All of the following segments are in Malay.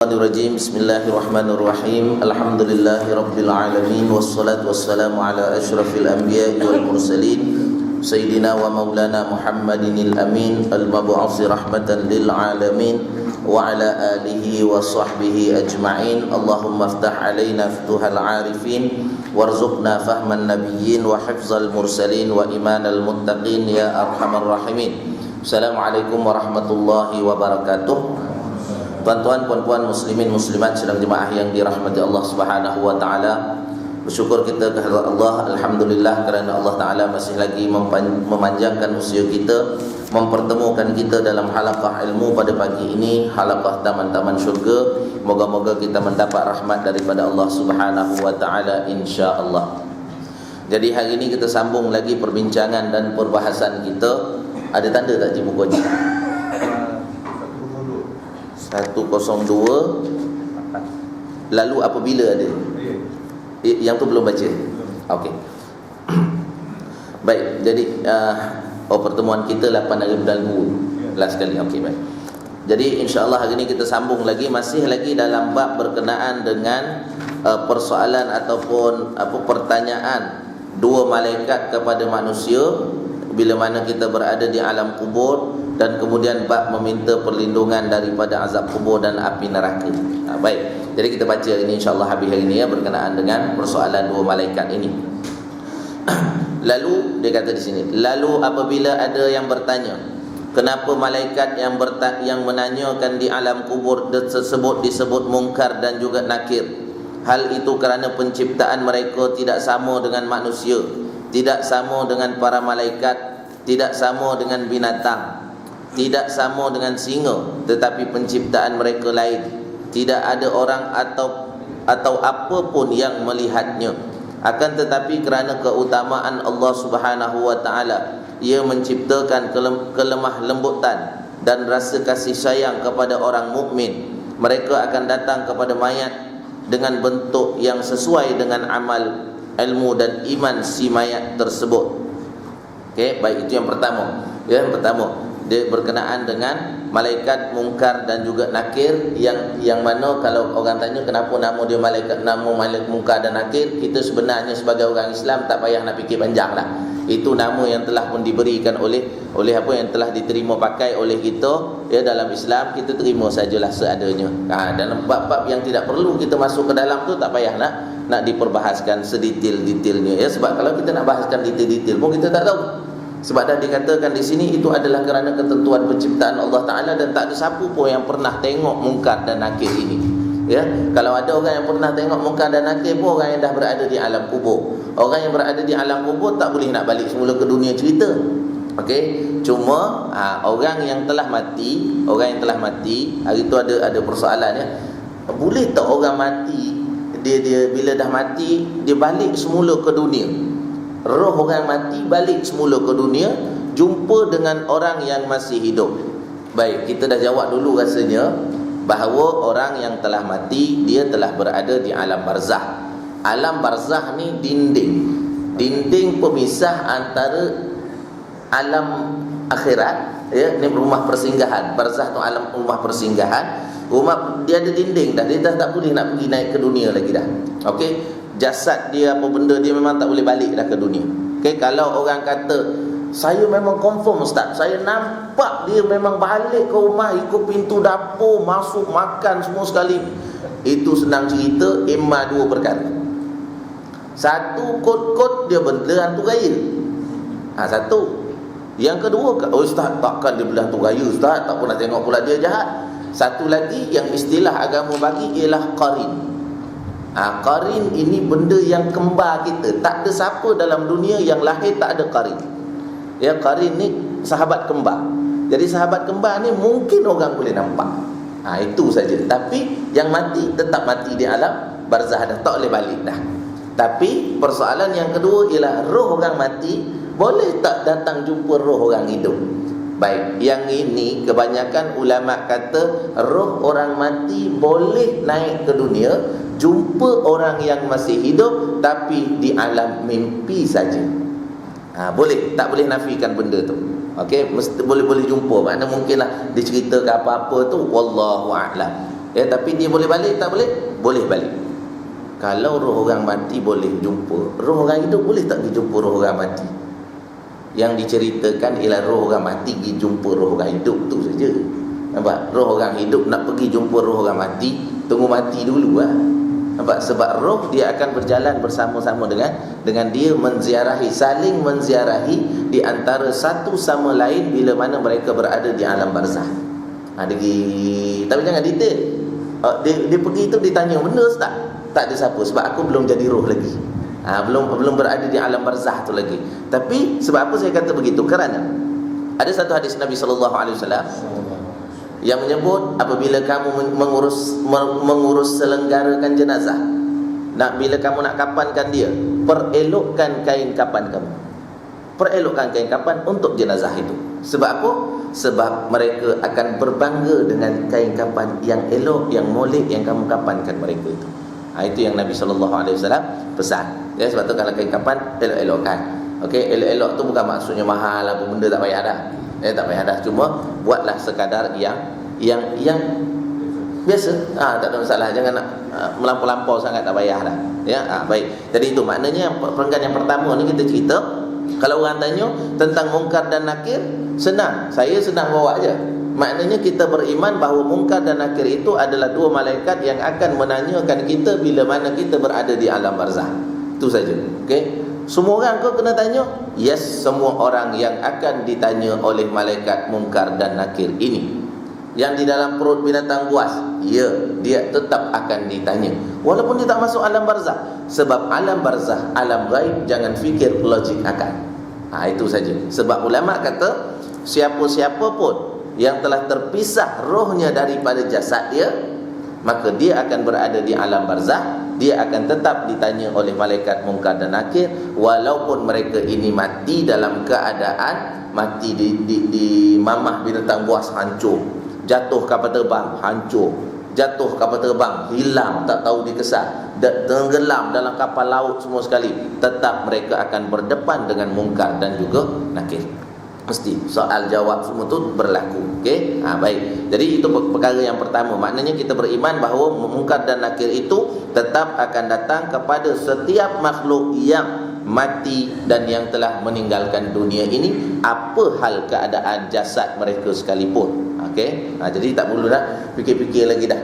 Bismillahirrahmanirrahim. Bismillahirrahmanirrahim. Alhamdulillahi rabbil alamin, wassalatu wassalamu ala asyrafil anbiya'i wal mursalin sayyidina wa maulana Muhammadinil amin al-mab'uts rahmatan lil alamin wa ala alihi wa sahbihi ajma'in. Allahumma iftah alaina futuhal arifin warzuqna fahman nabiyyin wa hifzal mursalin wa imanal muttaqin ya arhamar rahimin. Assalamualaikum warahmatullahi wabarakatuh. Tuan-tuan, puan-puan, muslimin, muslimat, sedang jemaah yang dirahmati Allah Subhanahu wa taala. Bersyukur kita kehadirat Allah, alhamdulillah, kerana Allah taala masih lagi memanjangkan usia kita, mempertemukan kita dalam halaqah ilmu pada pagi ini, halaqah taman-taman syurga. Moga-moga kita mendapat rahmat daripada Allah Subhanahu wa taala insya-Allah. Jadi hari ini kita sambung lagi perbincangan dan perbahasan kita. Ada tanda tak di buku ni? 102. Lalu apabila ada? Yang tu belum baca. Okey. Baik, jadi pertemuan kita 8 hari bulan Mul. Last kali. Okey, baik. Jadi insya-Allah hari ini kita sambung lagi, masih lagi dalam bab berkenaan dengan persoalan ataupun pertanyaan dua malaikat kepada manusia bila mana kita berada di alam kubur, dan kemudian bab meminta perlindungan daripada azab kubur dan api neraka. Baik, jadi kita baca ini insya-Allah habis hari ini ya, berkenaan dengan persoalan dua malaikat ini. Lalu dia kata di sini, lalu apabila ada yang bertanya, kenapa malaikat yang menanyakan di alam kubur tersebut disebut mungkar dan juga nakir? Hal itu kerana penciptaan mereka tidak sama dengan manusia, tidak sama dengan para malaikat, tidak sama dengan binatang, tidak sama dengan singa, tetapi penciptaan mereka lain. Tidak ada orang atau apa pun yang melihatnya. Akan tetapi kerana keutamaan Allah Subhanahu wa taala, Ia menciptakan kelemah lembutan dan rasa kasih sayang kepada orang mukmin. Mereka akan datang kepada mayat dengan bentuk yang sesuai dengan amal, ilmu dan iman si mayat tersebut. Okey, baik, itu yang pertama. Yang pertama, dia berkenaan dengan malaikat mungkar dan juga nakir, yang mana kalau orang tanya kenapa nama dia malaikat mungkar dan nakir, kita sebenarnya sebagai orang Islam tak payah nak fikir panjang lah. Itu nama yang telah pun diberikan oleh apa yang telah diterima pakai oleh kita ya dalam Islam. Kita terima sajalah seadanya. Dalam bab-bab yang tidak perlu kita masuk ke dalam tu tak payah nak diperbahaskan sedetail-detailnya ya, sebab kalau kita nak bahaskan detail-detail pun kita tak tahu. Sebab dah dikatakan di sini itu adalah kerana ketentuan penciptaan Allah Taala, dan tak ada siapa pun yang pernah tengok mungkar dan nakir ini. Ya, kalau ada orang yang pernah tengok mungkar dan nakir pun orang yang dah berada di alam kubur. Orang yang berada di alam kubur tak boleh nak balik semula ke dunia cerita. Okey, cuma orang yang telah mati, hari tu ada persoalan ya. Boleh tak orang mati dia bila dah mati dia balik semula ke dunia? Roh orang mati balik semula ke dunia, jumpa dengan orang yang masih hidup. Baik, kita dah jawab dulu rasanya bahawa orang yang telah mati dia telah berada di alam barzah. Alam barzah ni dinding pemisah antara alam akhirat ya, ni rumah persinggahan. Barzah tu alam rumah persinggahan. Rumah dia ada dinding dah, dia dah tak boleh nak pergi naik ke dunia lagi dah. Okey, jasad dia apa benda dia memang tak boleh balik dah ke dunia. Okey, kalau orang kata saya memang confirm ustaz, saya nampak dia memang balik ke rumah, ikut pintu dapur, masuk makan semua sekali, itu senang cerita, imma dua perkara. Satu, kod-kod dia benda hantu raya. Satu. Yang kedua, ustaz takkan dia benda hantu raya ustaz, tak pernah tengok pula dia jahat. Satu lagi yang istilah agama bagi ialah qarin. Qarin ini benda yang kembar kita. Tak ada siapa dalam dunia yang lahir tak ada qarin. Ya, qarin ni sahabat kembar. Jadi sahabat kembar ni mungkin orang boleh nampak. Itu saja. Tapi yang mati tetap mati di alam barzah dah, tak boleh balik dah. Tapi persoalan yang kedua ialah roh orang mati boleh tak datang jumpa roh orang hidup? Baik, yang ini kebanyakan ulama kata roh orang mati boleh naik ke dunia, jumpa orang yang masih hidup, tapi di alam mimpi saja. Boleh, tak boleh nafikan benda tu. Okey, mesti boleh jumpa. Makna mungkinlah diceritakan apa-apa tu wallahu a'lam. Tapi dia boleh balik tak boleh? Boleh balik. Kalau roh orang mati boleh jumpa, roh orang hidup boleh tak pergi jumpa roh orang mati? Yang diceritakan ialah roh orang mati pergi jumpa roh orang hidup, tu saja. Nampak? Roh orang hidup nak pergi jumpa roh orang mati, tunggu mati dulu lah. Nampak? Sebab roh dia akan berjalan bersama-sama dengan dia, menziarahi, saling menziarahi di antara satu sama lain bila mana mereka berada di alam barzah. Tapi jangan detail. Dia pergi tu ditanya, benda tak? Tak ada siapa, sebab aku belum jadi roh lagi. Belum berada di alam barzah tu lagi. Tapi sebab apa saya kata begitu? Kerana ada satu hadis Nabi SAW yang menyebut apabila kamu mengurus selenggarakan jenazah, bila kamu nak kapankan dia, perelokkan kain kapan kamu. Perelokkan kain kapan untuk jenazah itu. Sebab apa? Sebab mereka akan berbangga dengan kain kapan yang elok, yang molek yang kamu kapankan mereka itu. Itu yang Nabi SAW pesan. Sebab tu kalau kain kapan, elok-elokkan. Elok-elok tu bukan maksudnya mahal apa benda, tak payah dah. Tak payah dah. Cuma buatlah sekadar yang biasa. Tak ada masalah. Jangan nak melampau-lampau sangat, tak payah dah. Baik. Jadi itu maknanya perenggan yang pertama ni kita cerita. Kalau orang tanya tentang mungkar dan nakir, senang. Saya senang bawa aja. Maknanya kita beriman bahawa mungkar dan nakir itu adalah dua malaikat yang akan menanyakan kita bila mana kita berada di alam barzah. Itu saja. Semua orang kau kena tanya? Yes, semua orang yang akan ditanya oleh malaikat mungkar dan nakir ini. Yang di dalam perut binatang buas, ya, dia tetap akan ditanya walaupun dia tak masuk alam barzah. Sebab alam barzah, alam gaib, jangan fikir logik akal. Itu saja. Sebab ulama kata siapa-siapa pun yang telah terpisah rohnya daripada jasad dia, maka dia akan berada di alam barzah. Dia akan tetap ditanya oleh malaikat mungkar dan nakir, walaupun mereka ini mati dalam keadaan mati di mamah binatang buas, hancur. Jatuh kapal terbang, hancur. Jatuh kapal terbang, hilang, tak tahu dikesal, tenggelam dalam kapal laut semua sekali. Tetap mereka akan berdepan dengan mungkar dan juga nakir. Mesti soal jawab semua tu berlaku. Baik. Jadi itu perkara yang pertama. Maknanya kita beriman bahawa mungkar dan nakir itu tetap akan datang kepada setiap makhluk yang mati dan yang telah meninggalkan dunia ini, apa hal keadaan jasad mereka sekalipun. Jadi tak perlu dah fikir-fikir lagi dah.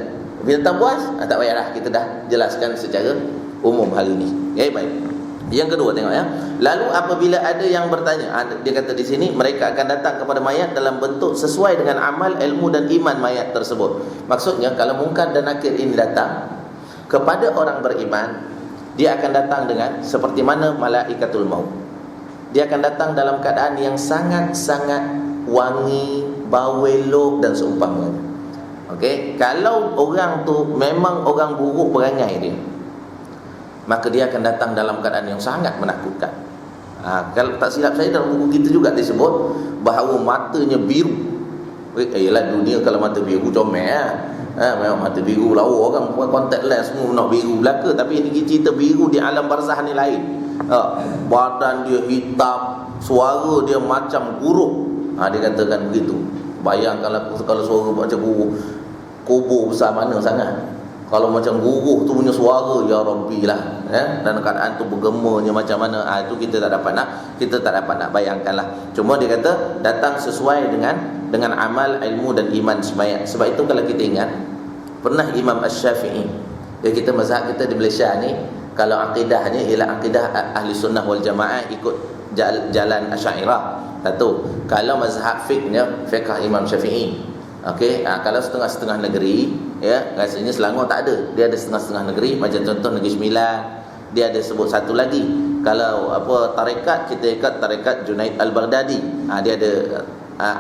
Binatang buas, tak payah dah, kita dah jelaskan secara umum hal ini. Baik. Yang kedua, tengok ya. Lalu apabila ada yang bertanya, dia kata di sini mereka akan datang kepada mayat dalam bentuk sesuai dengan amal, ilmu dan iman mayat tersebut. Maksudnya kalau mungkar dan nakir ini datang kepada orang beriman, dia akan datang dengan seperti mana malaikatul maut. Dia akan datang dalam keadaan yang sangat-sangat wangi, bau elok dan seumpamanya. Kalau orang tu memang orang buruk perangai dia, maka dia akan datang dalam keadaan yang sangat menakutkan. Kalau tak silap saya, dalam buku kita juga disebut bahawa matanya biru. Yalah, dunia kalau mata biru comel memang mata biru lah. Orang contact lens semua nak biru belaka. Tapi ini cerita biru di alam barzah ni lain. Badan dia hitam, suara dia macam guruk. Dia katakan begitu. Bayangkanlah kalau suara macam guruk, kubur besar mana sangat. Kalau macam guruh tu punya suara, ya Rabbi lah, dan keadaan tu bergemanya macam mana, itu kita tak dapat nak bayangkan lah. Cuma dia kata datang sesuai dengan amal, ilmu dan iman semayat. Sebab itu kalau kita ingat, pernah Imam Asy-Syafi'i, kita mazhab kita di Malaysia ni, kalau akidahnya ialah akidah ahli sunnah wal jamaah, ikut jalan Asy'ariyah. Satu. Kalau mazhab fiqhnya fiqh Imam Syafi'i. Kalau setengah-setengah negeri, rasanya Selangor tak ada. Dia ada setengah-setengah negeri, macam contoh Negeri Sembilan. Dia ada sebut satu lagi. Kalau tarekat, kita ikut tarekat Junaid Al-Baghdadi. Dia ada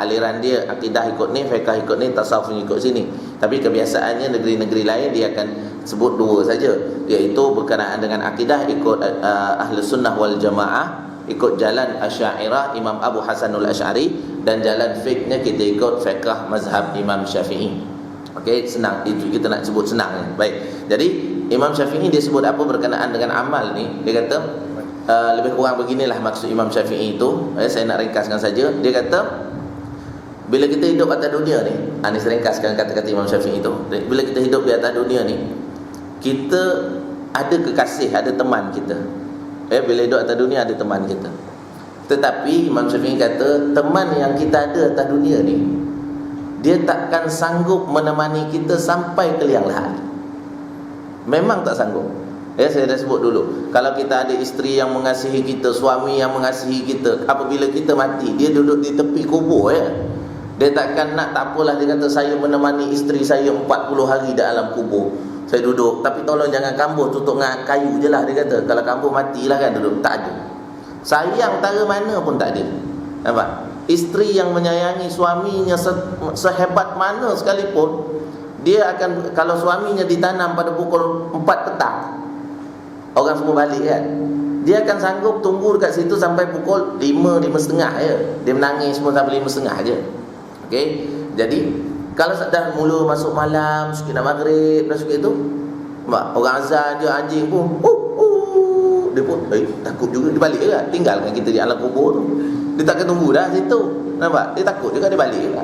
aliran dia, akidah ikut ni, fiqh ikut ni, tasawuf ikut sini. Tapi kebiasaannya negeri-negeri lain dia akan sebut dua saja, iaitu berkenaan dengan akidah ikut ahli sunnah wal jamaah, ikut jalan Asy'ariyah Imam Abu Hasanul Asy'ari, dan jalan fiqhnya kita ikut fiqh mazhab Imam Syafi'i. Senang, itu kita nak sebut senang. Baik. Jadi Imam Syafi'i dia sebut apa berkenaan dengan amal ni, dia kata lebih kurang beginilah maksud Imam Syafi'i itu. Saya nak ringkaskan saja. Dia kata Bila kita hidup atas dunia ni, ini saya ringkaskan kata-kata Imam Syafi'i itu. Bila kita hidup di atas dunia ni, kita ada kekasih, ada teman kita. Bila hidup atas dunia ada teman kita. Tetapi Imam Syafi'i kata, teman yang kita ada atas dunia ni, dia takkan sanggup menemani kita sampai ke liang lahat. Memang tak sanggup. Saya dah sebut dulu, kalau kita ada isteri yang mengasihi kita, suami yang mengasihi kita, apabila kita mati, dia duduk di tepi kubur dia takkan nak, tak apalah, dia kata saya menemani isteri saya 40 hari dalam kubur, saya duduk, tapi tolong jangan kambuh, tutup dengan kayu je lah, dia kata. Kalau kambuh matilah kan, duduk. Tak ada. Sayang tara mana pun tak ada. Nampak? Isteri yang menyayangi suaminya sehebat mana sekalipun, dia akan, kalau suaminya ditanam pada pukul 4 petang, orang semua balik kan, dia akan sanggup tunggu dekat situ sampai pukul 5, 5.30 je. Dia menangis semua sampai 5.30 je. Okey. Jadi kalau dah mula masuk malam, sikit nak maghrib dan sikit tu, orang azan je, anjing pun dia pun takut juga, dia balik juga. Tinggalkan kita di alam kubur tu, dia takkan tunggu dah situ. Nampak? Dia takut juga, dia balik juga.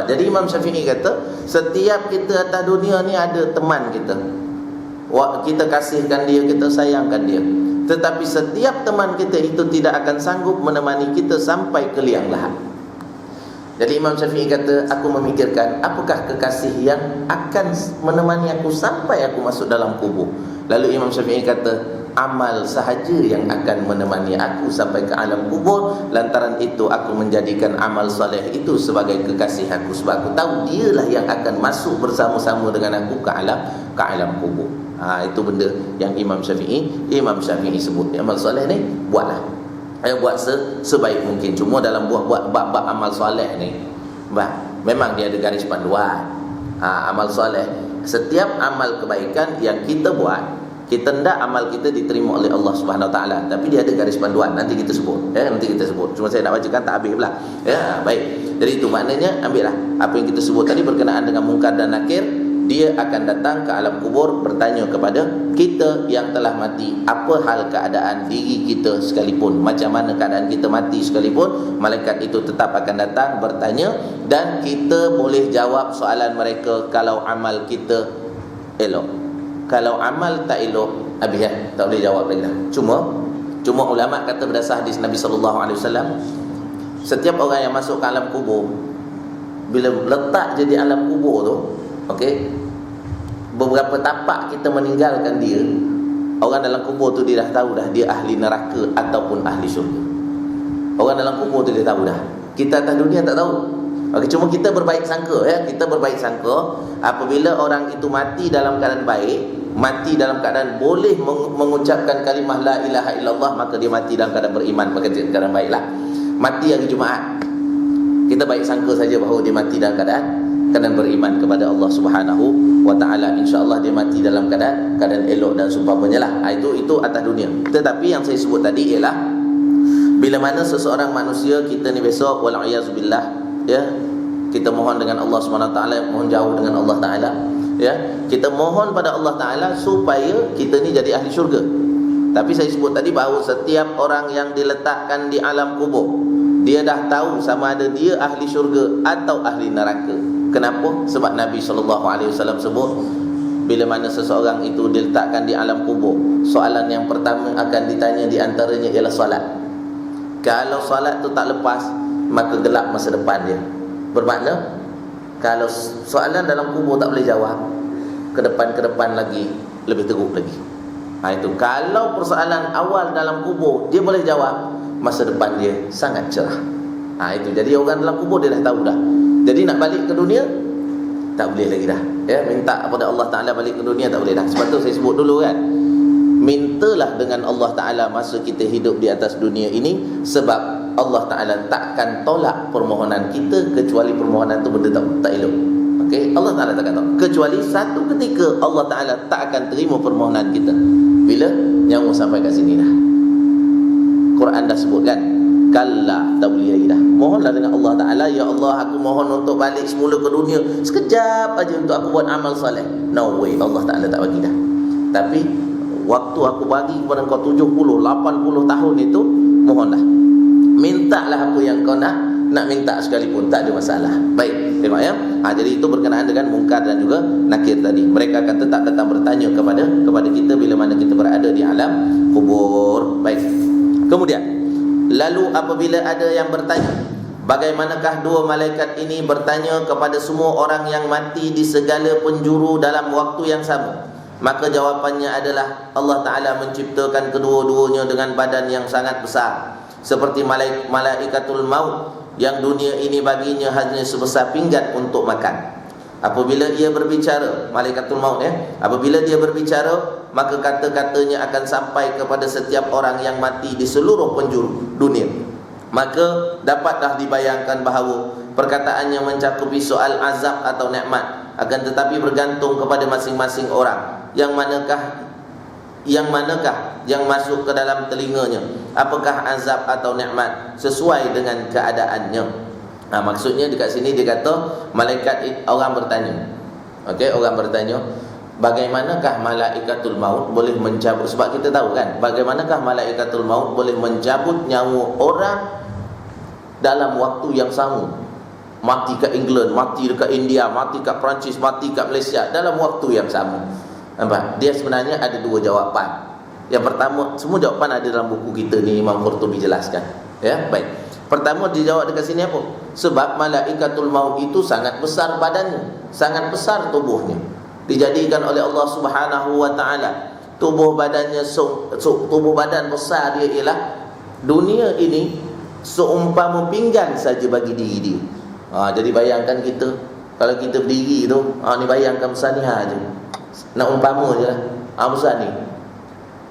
Jadi Imam Syafi'i kata, setiap kita atas dunia ni ada teman kita. Kita kasihkan dia, kita sayangkan dia. Tetapi setiap teman kita itu tidak akan sanggup menemani kita sampai ke liang lahat. Jadi Imam Syafi'i kata, aku memikirkan apakah kekasih yang akan menemani aku sampai aku masuk dalam kubur. Lalu Imam Syafi'i kata, amal sahaja yang akan menemani aku sampai ke alam kubur. Lantaran itu aku menjadikan amal soleh itu sebagai kekasih aku, sebab aku tahu dialah yang akan masuk bersama-sama dengan aku ke alam kubur. Itu benda yang Imam Syafi'i sebut. Amal soleh ni buatlah, buat sebaik mungkin. Cuma dalam buat bab amal soleh ni, memang dia ada garis panduan. Amal soleh, setiap amal kebaikan yang kita buat, kita hendak amal kita diterima oleh Allah Subhanahu Wa Taala, tapi dia ada garis panduan. Nanti kita sebut. Cuma saya nak bacakan tak habis pula. Baik. Jadi itu maknanya, ambillah apa yang kita sebut tadi berkenaan dengan mungkar dan nakir. Dia akan datang ke alam kubur bertanya kepada kita yang telah mati, apa hal keadaan diri kita sekalipun, macam mana keadaan kita mati sekalipun, malaikat itu tetap akan datang bertanya, dan kita boleh jawab soalan mereka kalau amal kita elok. Kalau amal tak elok, habis tak boleh jawab lagi dah. Cuma ulama kata berdasar hadis Nabi SAW, setiap orang yang masuk ke alam kubur, bila letak je di alam kubur tu, okey, beberapa tapak kita meninggalkan dia, orang dalam kubur tu dia dah tahu dah dia ahli neraka ataupun ahli syurga. Orang dalam kubur tu dia tahu dah. Kita atas dunia tak tahu. Okey, cuma kita berbaik sangka, kita berbaik sangka apabila orang itu mati dalam keadaan baik, mati dalam keadaan boleh mengucapkan kalimah la ilaha illallah, maka dia mati dalam keadaan beriman, maka dia keadaan baiklah. Mati hari Jumaat, kita baik sangka saja bahawa dia mati dalam keadaan beriman kepada Allah Subhanahu Wa Taala. Insya-Allah dia mati dalam keadaan elok dan seumpamanya lah. Itu atas dunia. Tetapi yang saya sebut tadi ialah bila mana seseorang manusia, kita ni besok wal-iazubillah, kita mohon dengan Allah Subhanahu Wa Taala, mohon jauh dengan Allah Taala, kita mohon pada Allah Taala supaya kita ni jadi ahli syurga. Tapi saya sebut tadi bahawa setiap orang yang diletakkan di alam kubur, dia dah tahu sama ada dia ahli syurga atau ahli neraka. Kenapa? Sebab Nabi SAW sebut, bila mana seseorang itu diletakkan di alam kubur, soalan yang pertama akan ditanya di antaranya ialah solat. Kalau solat tu tak lepas, maka gelap masa depan dia. Bermakna, kalau soalan dalam kubur tak boleh jawab, ke depan lagi lebih teruk lagi. Itu kalau persoalan awal dalam kubur dia boleh jawab, masa depan dia sangat cerah. Itu jadi orang dalam kubur dia dah tahu dah. Jadi nak balik ke dunia tak boleh lagi dah. Minta kepada Allah Taala balik ke dunia tak boleh dah. Sebab tu saya sebut dulu kan, mintalah dengan Allah Taala masa kita hidup di atas dunia ini, sebab Allah Taala takkan tolak permohonan kita kecuali permohonan tu benda tak elok. Okey, Allah Taala takkan tolak, kecuali satu ketika Allah Taala tak akan terima permohonan kita bila nyawa sampai kat sini dah. Quran dah sebut kan, kalla, tak boleh lagi dah. Mohonlah dengan Allah Ta'ala, ya Allah, aku mohon untuk balik semula ke dunia sekejap aja untuk aku buat amal soleh. No way, Allah Ta'ala tak bagi dah. Tapi waktu aku bagi kepada kau 70, 80 tahun itu, mohonlah, mintalah apa yang kau nak, nak minta sekalipun tak ada masalah. Baik, tengok ya. Jadi itu berkenaan dengan mungkar dan juga nakir tadi. Mereka akan tetap datang bertanya kepada kita bila mana kita berada di alam kubur. Baik. Kemudian, lalu apabila ada yang bertanya, bagaimanakah dua malaikat ini bertanya kepada semua orang yang mati di segala penjuru dalam waktu yang sama? Maka jawapannya adalah Allah Ta'ala menciptakan kedua-duanya dengan badan yang sangat besar, seperti malaikatul maut yang dunia ini baginya hanya sebesar pinggan untuk makan. Apabila ia berbicara, malaikatul maut apabila dia berbicara, maka kata-katanya akan sampai kepada setiap orang yang mati di seluruh penjuru dunia. Maka dapatlah dibayangkan bahawa perkataannya mencakupi soal azab atau nikmat, akan tetapi bergantung kepada masing-masing orang yang manakah yang masuk ke dalam telinganya, apakah azab atau nikmat sesuai dengan keadaannya. Maksudnya dekat sini dia kata malaikat orang bertanya. Okey, orang bertanya, bagaimanakah malaikatul maut boleh mencabut, sebab kita tahu kan, bagaimanakah malaikatul maut boleh mencabut nyawa orang dalam waktu yang sama. Mati kat England, mati dekat India, mati kat Perancis, mati kat Malaysia dalam waktu yang sama. Nampak? Dia sebenarnya ada dua jawapan. Yang pertama, semua jawapan ada dalam buku kita ni, Imam Qurtubi jelaskan. Ya, baik. Pertama dijawab dekat sini apa? Sebab malaikatul maut itu sangat besar badannya, sangat besar tubuhnya. Dijadikan oleh Allah Subhanahu wa taala. Tubuh badannya tubuh badan besar dia ialah dunia ini seumpama pinggan saja bagi diri dia. Jadi bayangkan kita, kalau kita berdiri tu, ni bayangkan besar ni aja. Nak umpama je lah, besar ni.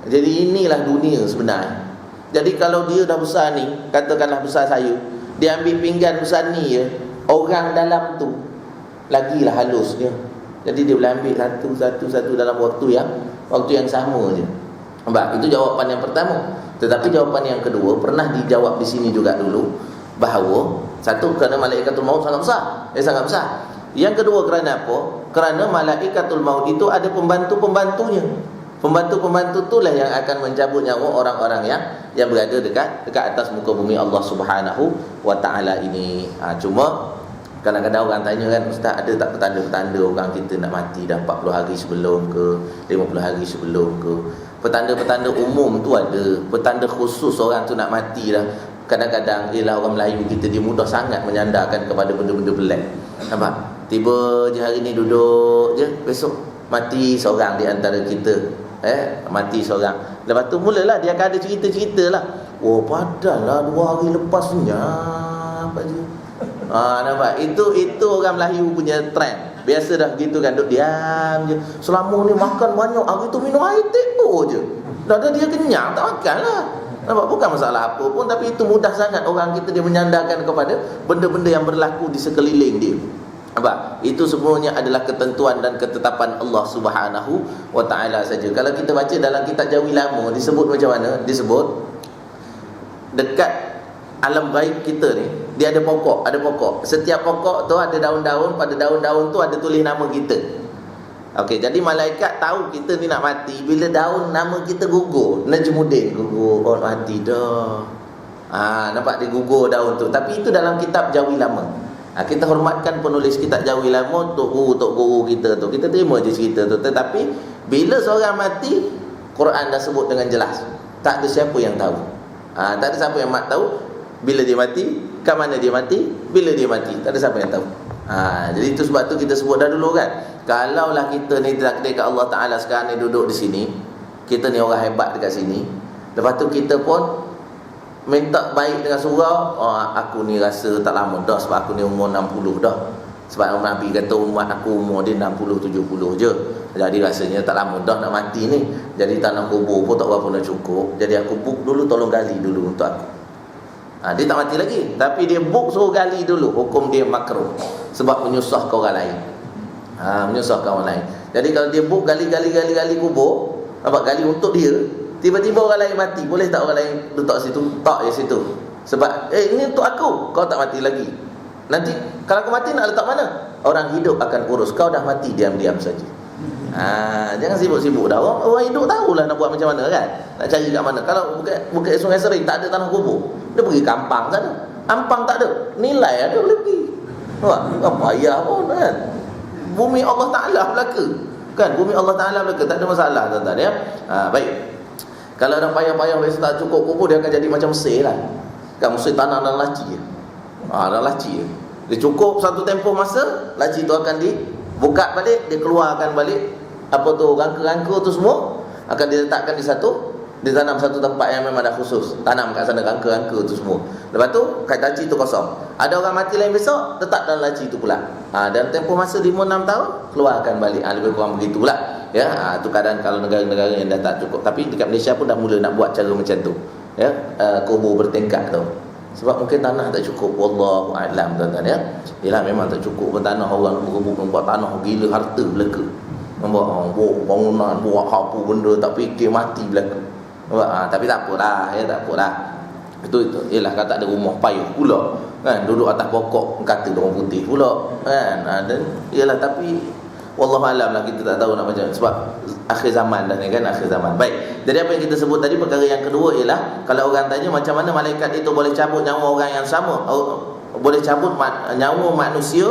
Jadi inilah dunia sebenarnya. Jadi kalau dia dah besar ni, katakanlah besar saya, dia ambil pinggan besar ni je, orang dalam tu lagilah halus dia. Jadi dia boleh ambil satu dalam waktu yang sama je. Nampak? Itu jawapan yang pertama. Tetapi jawapan yang kedua pernah dijawab di sini juga dulu, bahawa satu, kerana malaikatul maut sangat besar, sangat besar. Yang kedua, kerana apa? Kerana malaikatul maut itu ada pembantu-pembantunya. Pembantu-pembantu itulah yang akan mencabut nyawa orang-orang yang berada dekat atas muka bumi Allah Subhanahu wa taala ini. Cuma kadang-kadang orang tanya kan, ustaz, ada tak petanda-petanda orang kita nak mati dah 40 hari sebelum ke, 50 hari sebelum ke? Petanda-petanda umum tu ada, petanda khusus orang tu nak mati dah. Kadang-kadang ialah orang Melayu kita, dia mudah sangat menyandarkan kepada benda-benda pelik. Nampak? Tiba je hari ni duduk je, besok mati seorang di antara kita. Mati seorang. Lepas tu mulalah dia akan ada cerita-cerita lah. Oh, padahal 2 hari lepasnya apa je. Nampak? Itu orang Melayu punya trend. Biasa dah gitu kan, duduk diam je. Selama ni makan banyak, hari tu minum air teko je. Dah dia kenyang, tak makan lah. Nampak? Bukan masalah apa pun, tapi itu mudah sangat orang kita dia menyandarkan kepada benda-benda yang berlaku di sekeliling dia. Nampak? Itu semuanya adalah ketentuan dan ketetapan Allah Subhanahu wa taala saja. Kalau kita baca dalam kitab Jawi Lama, disebut macam mana? Disebut dekat alam gaib kita ni, dia ada pokok. Setiap pokok tu ada daun-daun, pada daun-daun tu ada tulis nama kita. Okey, jadi malaikat tahu kita ni nak mati bila daun nama kita gugur. Najmuddin gugur, mati dah. Nampak dia gugur daun tu. Tapi itu dalam kitab Jawi Lama. Kita hormatkan penulis kitab Jawi Lama, tok guru kita tu. Kita terima je cerita tu. Tetapi bila seorang mati, Quran dah sebut dengan jelas. Tak ada siapa yang tahu. Tak ada siapa yang tahu bila dia mati, kat mana dia mati, bila dia mati. Tak ada siapa yang tahu. Jadi itu sebab tu kita sebut dah dulu kan. Kalaulah kita ni takdir kat Allah Ta'ala sekarang ni duduk di sini, kita ni orang hebat dekat sini, lepas tu kita pun minta baik dengan surau, aku ni rasa tak lama dah, sebab aku ni umur 60 dah. Sebab Nabi kata umat aku umur dia 60-70 je. Jadi rasanya tak lama dah nak mati ni. Jadi tanah kubur pun tak berapa nak cukup. Jadi aku book dulu, tolong gali dulu untuk aku. Dia tak mati lagi, tapi dia book suruh gali dulu. Hukum dia makruh, sebab menyusahkan orang lain. Menyusahkan orang lain. Jadi kalau dia book gali kubur, nampak, gali untuk dia, tiba-tiba orang lain mati, boleh tak orang lain letak situ? Tak je situ. Sebab ini untuk aku, kau tak mati lagi. Nanti kalau kau mati nak letak mana? Orang hidup akan urus. Kau dah mati, diam-diam saja. Jangan sibuk-sibuk dah. Orang hidup tahulah nak buat macam mana kan, nak cari kat mana. Kalau bukan Sungai Sering tak ada tanah kubur, dia pergi kampang sana. Ampang tak ada, nilai ada boleh pergi. Tak payah pun kan. Bumi Allah Ta'ala belaka kan, bumi Allah Ta'ala belaka, tak ada masalah tuan-tuan ya. Baik. Kalau orang payah-payah biasa tak cukup kubur, dia akan jadi macam Mesir lah kan. Mesir tanah dan laci dan laci dia cukup satu tempoh masa, laci tu akan dibuka balik, dia keluarkan balik apa tu, rangka-rangka tu semua akan diletakkan ditanam satu tempat yang memang dah khusus, tanam kat sana rangka-rangka tu semua. Lepas tu kat laci tu kosong, ada orang mati lain besok, letak dalam laci tu pula. Dalam tempoh masa 5-6 tahun keluarkan balik. Lebih kurang begitu pula ya. Tu keadaan kalau negara-negara yang dah tak cukup. Tapi dekat Malaysia pun dah mula nak buat cara macam tu ya, kubur bertingkat tu. Sebab mungkin tanah tak cukup, wallahu a'lam tuan-tuan ya. Yalah memang tak cukup pun tanah, orang buat tanah gila harta belaka. Buat bangunan, buat apa benda tak fikir mati belaka. Tapi tak apalah ya, tak apalah. Itu ialah kalau tak ada rumah payah pula kan, duduk atas pokok kata orang putih pula kan. Dan ialah, tapi wallahu alam lah, kita tak tahu nak macam, sebab akhir zaman dah ni kan, akhir zaman. Baik, jadi apa yang kita sebut tadi, perkara yang kedua ialah kalau orang tanya macam mana malaikat itu boleh cabut nyawa orang yang sama, boleh cabut nyawa manusia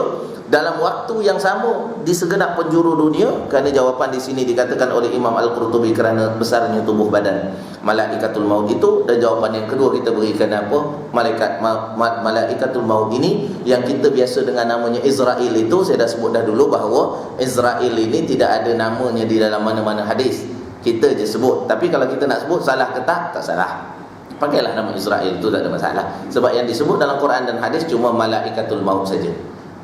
dalam waktu yang sama di segenap penjuru dunia. Kerana jawapan di sini dikatakan oleh Imam Al-Qurtubi kerana besarnya tubuh badan malaikatul maut itu. Dan jawapan yang kedua kita berikan apa, malaikatul maut ini yang kita biasa dengan namanya Israel itu, saya dah sebut dah dulu bahawa Israel ini tidak ada namanya di dalam mana-mana hadis, kita je sebut. Tapi kalau kita nak sebut salah ke tak salah, pakailah nama Israel, itu tak ada masalah. Sebab yang disebut dalam Quran dan hadis cuma malaikatul maut saja.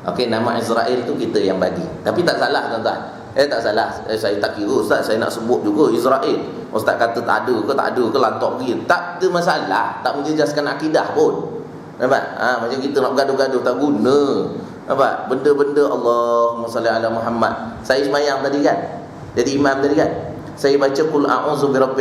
Okey, nama Israel itu kita yang bagi. Tapi tak salah tuan-tuan. Tak salah. Saya tak kira ustaz, saya nak sebut juga Israel. Ustaz kata tak ada ke lantak pergi. Tak ada masalah, tak menjejaskan akidah pun. Nampak? Macam kita nak bergaduh-gaduh tak guna. Nampak? Benda-benda Allahumma salli ala Muhammad. Saya semayang tadi kan, jadi imam tadi kan, saya baca qul a'udzu birabbil